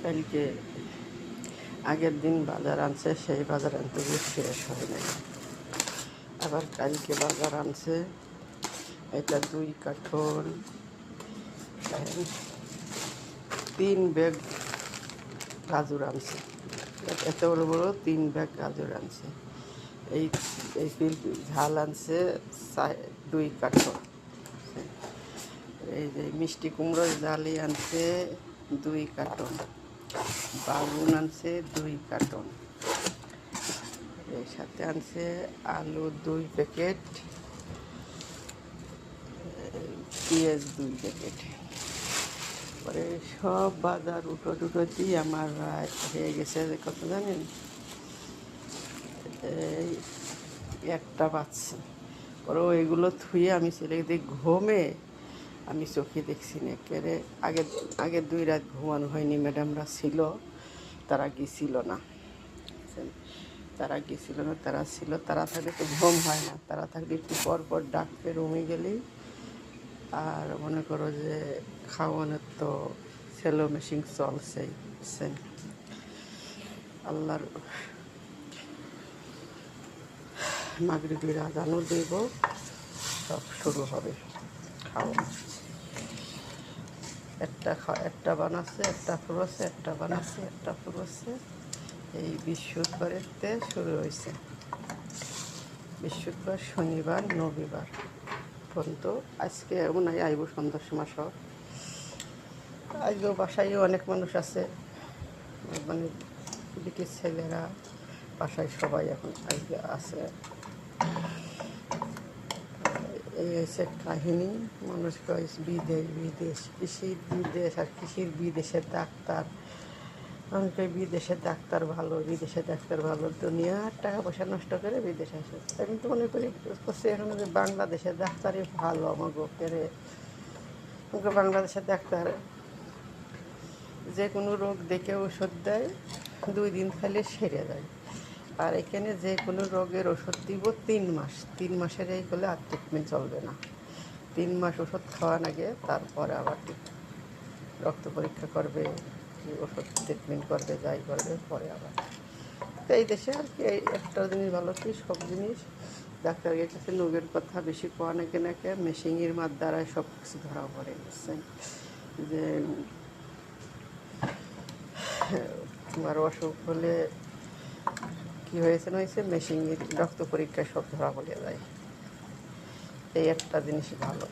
কালকে আগের দিন বাজার আনছে, সেই বাজার আনতে গিয়ে শেষ হয় নাই। আবার কালকে বাজার আনছে, এটা 2 কার্টন, 3 ব্যাগ গাজর আনছে। এত বড় বড় 3 ব্যাগ গাজর আনছে। এই এই ঝাল আনছে 2 কার্টন। এই যে মিষ্টি কুমড়োর ডালি আনছে 2 কার্টন, বাগুন আনছে 2 কার্টন, এর সাথে আনছে আলু 2 প্যাকেট, পেঁয়াজ 2 প্যাকেট। পরে সব বাজার উঠো দিয়ে আমার হয়ে গেছে কত জানেন, এই 1টা বাজছে। পরে এগুলো থুয়ে আমি ছেলেকে ঘুমে আমি চোখে দেখছি না একেবারে। আগের 2 রাত ঘুমানো হয়নি। ম্যাডামরা ছিল, তারা গেছিল না, তারা ছিল। তারা থাকলে তো ঘুম হয় না, তারা থাকলে একটু পর ডাকতে রুমে গেলেই। আর মনে করো যে খাওয়ানোর তো সেলো মেশিন চলছেই, বুঝছেন। আল্লাহর মাগরিবের আজানও দেব, সব শুরু হবে খাওয়া। একটা বানাচ্ছে, একটা ফুরোচ্ছে, একটা বানাচ্ছে, একটা ফুরোচ্ছে। এই বৃহস্পতিবারেতে শুরু হয়েছে। বৃহস্পতিবার, শনিবার, রবিবার পর্যন্ত। আজকে মনে হয় আইব সন্ধ্যার সময় সব। আজকেও বাসায়ও অনেক মানুষ আছে, মানে বিটির ছেলেরা বাসায় সবাই এখন আজকে আছে। এই হচ্ছে কাহিনী। মানুষ কয় বিদেশ, কৃষির বিদেশ, আর কৃষির বিদেশের ডাক্তার। অনেকে বিদেশের ডাক্তার ভালো, বিদেশের ডাক্তার ভালো, দুনিয়ার টাকা পয়সা নষ্ট করে বিদেশে আসে। আমি তো মনে করি এখন যে বাংলাদেশের ডাক্তারই ভালো। আমাকে বাংলাদেশের ডাক্তার যে কোনো রোগ দেখে ওষুধ দেয়, 2 দিন খেলে সেরে যায়। আর এখানে যে কোনো রোগের ওষুধ দিব 3 মাস। 3 মাসের এই হলে আর ট্রিটমেন্ট চলবে না। 3 মাস ওষুধ খাওয়ার আগে, তারপরে আবার রক্ত পরীক্ষা করবে, ওষুধ ট্রিটমেন্ট করবে, যাই করবে, পরে আবার। তো এই দেশে আর কি একটা জিনিস ভালো কি, সব জিনিস ডাক্তারের কাছে রোগের কথা বেশি কোয়া নাকি মেশিনের দ্বারাই সব কিছু ধরা পড়ে, বুঝছেন। যে তোমার অসুখ হলে কী হয়েছে মেশিনের রক্ত পরীক্ষায় সব ধরা পড়ে যায়। এই একটা জিনিস ভালো।